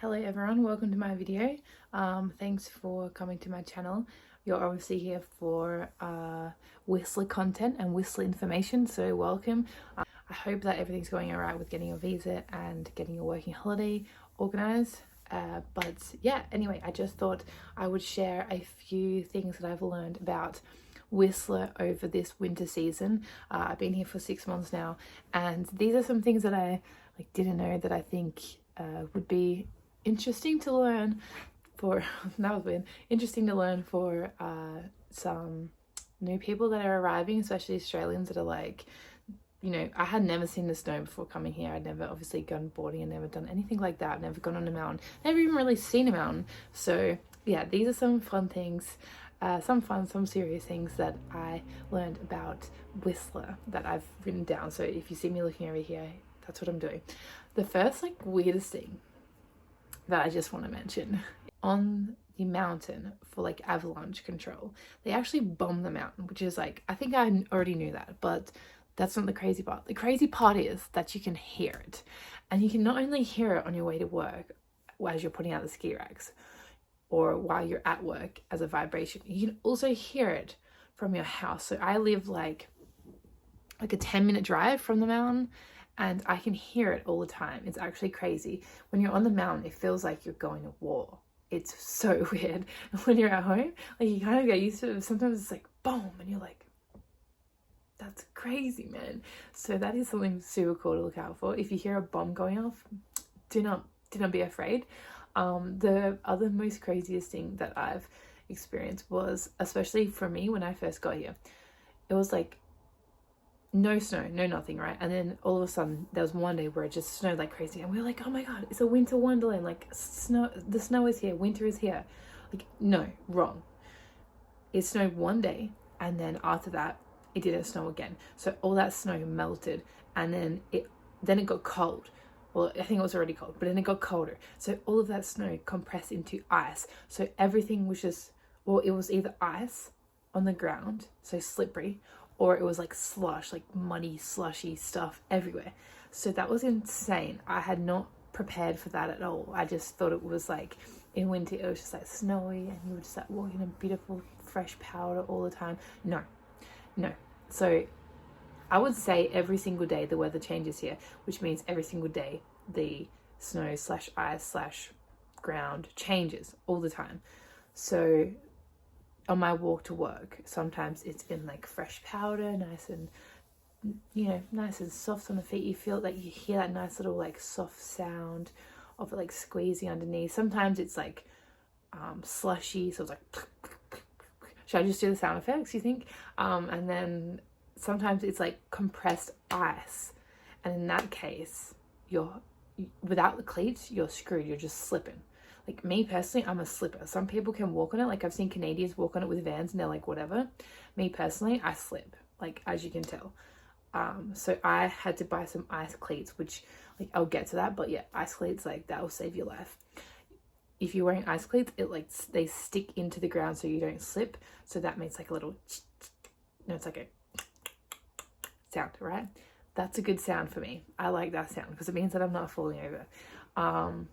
Hello everyone, welcome to my video. Thanks for coming to my channel. You're obviously here for Whistler content and Whistler information, so welcome. I hope that everything's going alright with getting your visa and getting your working holiday organized. But yeah, anyway, I just thought I would share a few things that I've learned about Whistler over this winter season. I've been here for 6 months now, and these are some things that I didn't know that I think would be interesting to learn for that was weird interesting to learn for some new people that are arriving, especially Australians that are like, you know, I had never seen the snow before coming here. I'd never obviously gone boarding and never done anything like that, never gone on a mountain, never even really seen a mountain. So yeah, these are some fun things, some serious things that I learned about Whistler that I've written down. So if you see me looking over here, that's what I'm doing. The first weirdest thing that I just want to mention, on the mountain for avalanche control, they actually bomb the mountain, which is I think I already knew that, but that's not the crazy part. The crazy part is that you can hear it, and you can not only hear it on your way to work as you're putting out the ski racks or while you're at work as a vibration, you can also hear it from your house. So I live like a 10-minute drive from the mountain, and I can hear it all the time. It's actually crazy. When you're on the mountain, it feels like you're going to war. It's so weird. When you're at home, you kind of get used to it. Sometimes it's boom, and you're like, that's crazy, man. So that is something super cool to look out for. If you hear a bomb going off, do not be afraid. The other most craziest thing that I've experienced was, especially for me when I first got here, it was no snow, no nothing, right? And then all of a sudden there was one day where it just snowed like crazy, and we were like, oh my god, it's a winter wonderland, snow, the snow is here, winter is here. No, wrong. It snowed one day, and then after that it didn't snow again. So all that snow melted, and then it got cold. Well, I think it was already cold, but then it got colder. So all of that snow compressed into ice. So everything was just, well, it was either ice on the ground, so slippery, or it was slush, muddy, slushy stuff everywhere. So that was insane. I had not prepared for that at all. I just thought it was in winter, it was just snowy, and you were just walking in beautiful fresh powder all the time. No. So I would say every single day the weather changes here, which means every single day the snow / ice / ground changes all the time. So on my walk to work, sometimes it's in fresh powder, nice and, nice and soft on the feet. You feel you hear that nice little soft sound of it squeezing underneath. Sometimes it's slushy, so it's should I just do the sound effects, you think? And then sometimes it's compressed ice, and in that case, without the cleats, you're screwed. You're just slipping. Me personally, I'm a slipper. Some people can walk on it. I've seen Canadians walk on it with Vans, and they're whatever. Me personally, I slip, as you can tell. So I had to buy some ice cleats, which I'll get to that, but yeah, ice cleats, that will save your life. If you're wearing ice cleats, they stick into the ground so you don't slip. So that makes a little, it's a sound, right? That's a good sound for me. I like that sound because it means that I'm not falling over.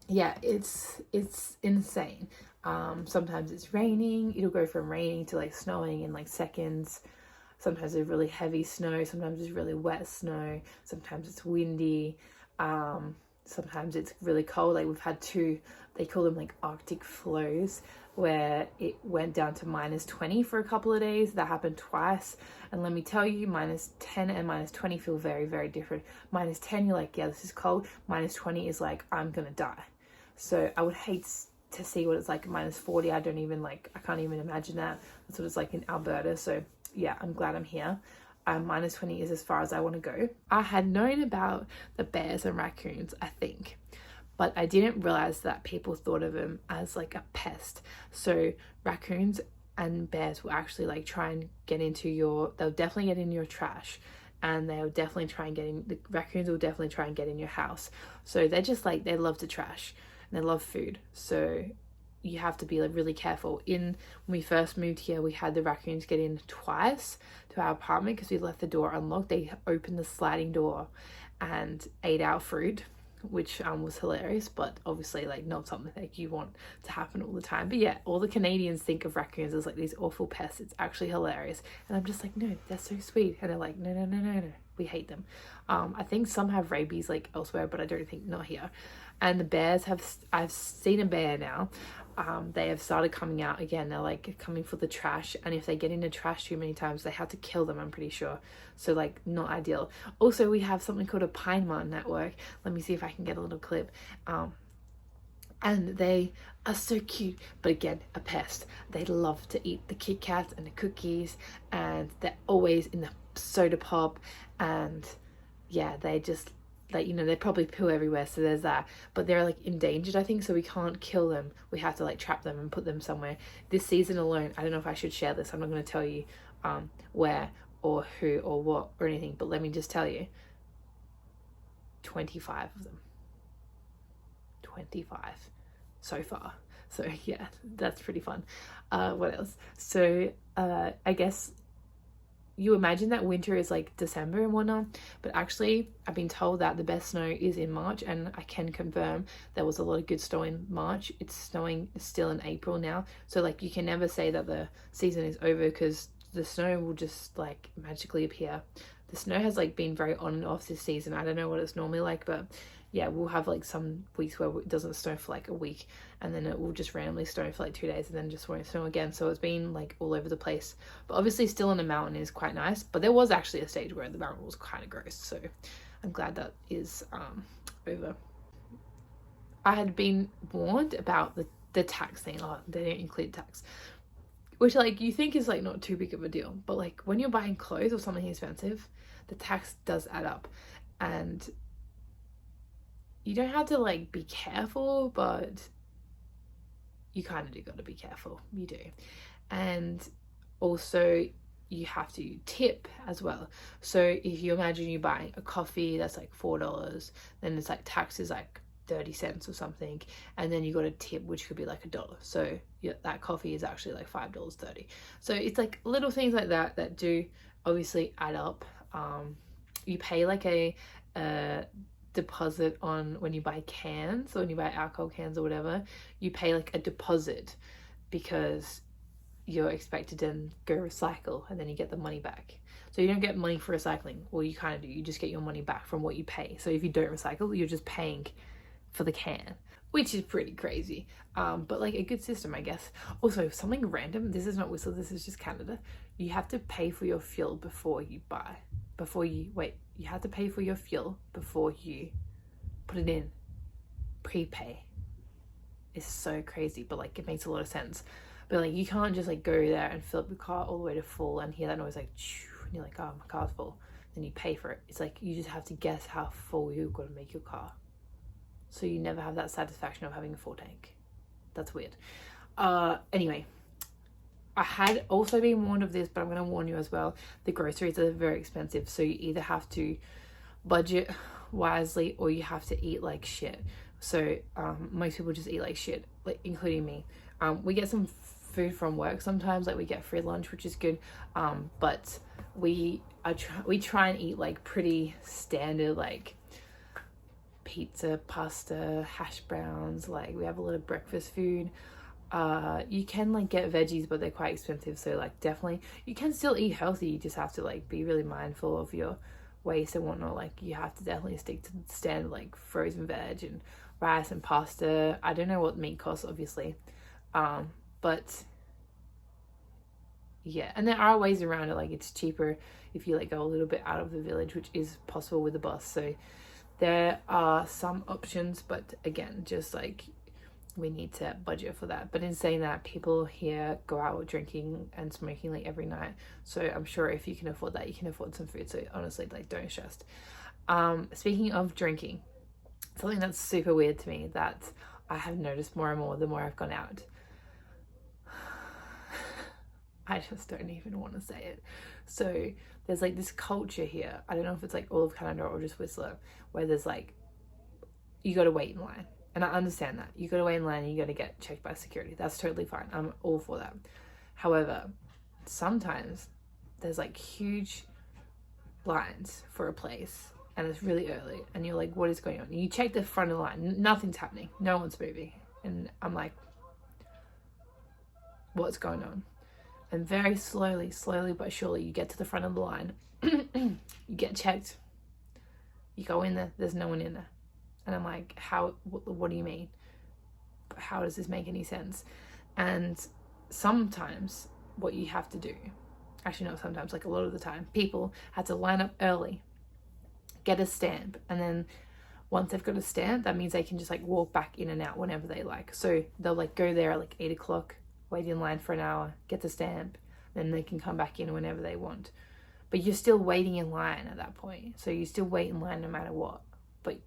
Yeah, it's insane. Sometimes it's raining. It'll go from raining to snowing in seconds. Sometimes it's really heavy snow. Sometimes it's really wet snow. Sometimes it's windy. Sometimes it's really cold. We've had two, they call them Arctic flows, where it went down to -20 for a couple of days. That happened twice, and let me tell you, -10 and -20 feel very, very different. -10, you're yeah, this is cold. -20 is I'm gonna die. So I would hate to see what it's at -40. I don't even I can't even imagine that. That's what it's in Alberta. So yeah, I'm glad I'm here. -20 is as far as I want to go. I had known about the bears and raccoons, I think, but I didn't realize that people thought of them as a pest. So raccoons and bears will actually try and get into they'll definitely get in your trash, and they'll definitely try and the raccoons will definitely try and get in your house. So they're just they love to trash, and they love food. So you have to be really careful. When we first moved here, we had the raccoons get in twice to our apartment because we left the door unlocked. They opened the sliding door and ate our fruit, which was hilarious, but obviously like not something like you want to happen all the time. But yeah, all the Canadians think of raccoons as like these awful pests. It's actually hilarious, and I'm just like, no, they're so sweet. And they're like, no, no, no, no, no, we hate them. I think some have rabies like elsewhere, but I don't think not here. And the bears have, I've seen a bear now. They have started coming out again. They're like coming for the trash, and if they get into trash too many times, they have to kill them, I'm pretty sure. So like not ideal. Also, we have something called a pine marten at work. Let me see if I can get a little clip. And they are so cute, but again, a pest. They love to eat the Kit Kats and the cookies, and they're always in the soda pop, and yeah, they just like, you know, they probably poo everywhere, so there's that. But they're like endangered, I think, so we can't kill them. We have to like trap them and put them somewhere. This season alone, I don't know if I should share this. I'm not going to tell you where or who or what or anything, but let me just tell you, 25 of them. 25 so far. So yeah, that's pretty fun. What else? So I guess you imagine that winter is like December and whatnot, but actually I've been told that the best snow is in March, and I can confirm there was a lot of good snow in March. It's snowing still in April now, so like you can never say that the season is over, because the snow will just like magically appear. The snow has like been very on and off this season. I don't know what it's normally like, but yeah, we'll have like some weeks where it doesn't snow for like a week, and then it will just randomly snow for like 2 days and then just won't snow again. So it's been like all over the place, but obviously still on the mountain is quite nice. But there was actually a stage where the mountain was kind of gross, so I'm glad that is over. I had been warned about the tax thing. Oh, they didn't include tax, which like you think is like not too big of a deal, but like when you're buying clothes or something expensive, the tax does add up. And you don't have to like be careful, but you kind of do got to be careful. You do. And also you have to tip as well. So if you imagine you buying a coffee that's like $4, then it's like tax is like 30 cents or something, and then you got a tip which could be like $1. So yeah, that coffee is actually like $5.30. So it's like little things like that that do obviously add up. You pay like a deposit on when you buy cans, or when you buy alcohol cans or whatever, you pay like a deposit because you're expected to go recycle, and then you get the money back. So you don't get money for recycling. Well, you kind of do. You just get your money back from what you pay. So if you don't recycle, you're just paying for the can, which is pretty crazy, but like a good system, I guess. Also, something random, this is not Whistler, this is just Canada. You have to pay for your fuel before you buy, you have to pay for your fuel before you put it in. Prepay. It's so crazy, but like it makes a lot of sense. But like you can't just like go there and fill up your car all the way to full and hear that noise like and you're like, oh, my car's full, then you pay for it. It's like you just have to guess how full you've got to make your car, so you never have that satisfaction of having a full tank. That's weird. Anyway, I had also been warned of this, but I'm going to warn you as well. The groceries are very expensive, so you either have to budget wisely or you have to eat like shit. So most people just eat like shit, like including me. We get some food from work sometimes, like we get free lunch, which is good, but we try and eat like pretty standard, like pizza, pasta, hash browns. Like we have a lot of breakfast food. You can like get veggies, but they're quite expensive, so like definitely you can still eat healthy. You just have to like be really mindful of your waste and whatnot. Like you have to definitely stick to the standard like frozen veg and rice and pasta. I don't know what meat costs, obviously, but yeah, and there are ways around it. Like it's cheaper if you like go a little bit out of the village, which is possible with the bus. So there are some options, but again, just like we need to budget for that. But in saying that, people here go out drinking and smoking like every night, so I'm sure if you can afford that, you can afford some food. So honestly, like don't stress. Speaking of drinking, something that's super weird to me that I have noticed more and more the more I've gone out. I just don't even want to say it. So there's like this culture here, I don't know if it's like all of Canada or just Whistler, where there's like you got to wait in line. And I understand that. You got to wait in line and you got to get checked by security. That's totally fine. I'm all for that. However, sometimes there's like huge lines for a place and it's really early, and you're like, what is going on? And you check the front of the line, nothing's happening, no one's moving, and I'm like, what's going on? And very slowly but surely, you get to the front of the line, you get checked, you go in there, there's no one in there, and I'm like, what do you mean? How does this make any sense? And sometimes what you have to do, actually not sometimes, like a lot of the time, people had to line up early, get a stamp, and then once they've got a stamp, that means they can just like walk back in and out whenever they like. So they'll like go there at like 8 o'clock, wait in line for an hour, get the stamp, then they can come back in whenever they want. But you're still waiting in line at that point, so you still wait in line no matter what. But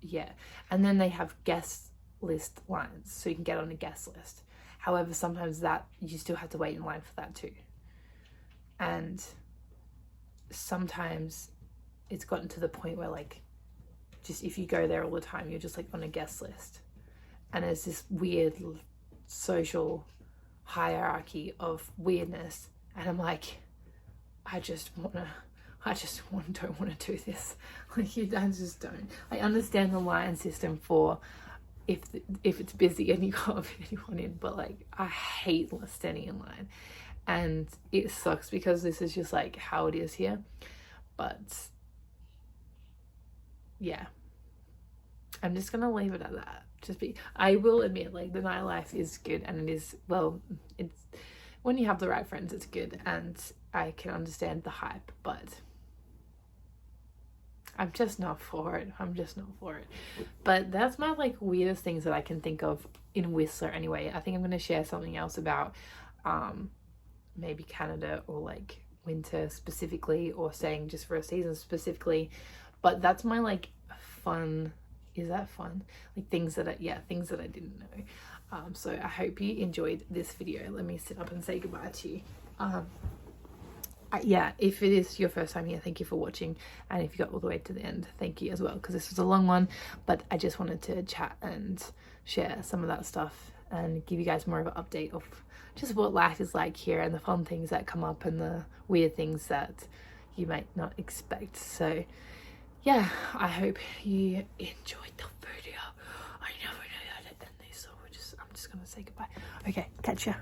yeah, and then they have guest list lines, so you can get on a guest list. However, sometimes that you still have to wait in line for that too. And sometimes it's gotten to the point where like, just if you go there all the time, you're just like on a guest list, and there's this weird social hierarchy of weirdness, and I'm like, I don't want to do this. Like, I just don't. I understand the line system for if it's busy and you can't fit anyone in, but like, I hate standing in line, and it sucks because this is just like how it is here. But yeah, I'm just gonna leave it at that. I will admit, like, the nightlife is good, and it is, well, it's, when you have the right friends, it's good, and I can understand the hype, but I'm just not for it. But that's my like weirdest things that I can think of in Whistler anyway. I think I'm going to share something else about maybe Canada, or like winter specifically, or staying just for a season specifically. But that's my like fun. Is that fun? Like things that I didn't know. So I hope you enjoyed this video. Let me sit up and say goodbye to you. Yeah, if it is your first time here, thank you for watching, and if you got all the way to the end, thank you as well, because this was a long one, but I just wanted to chat and share some of that stuff and give you guys more of an update of just what life is like here, and the fun things that come up and the weird things that you might not expect. So yeah, I hope you enjoyed the video. I never know how to end this, so I'm just gonna say goodbye. Okay, catch ya.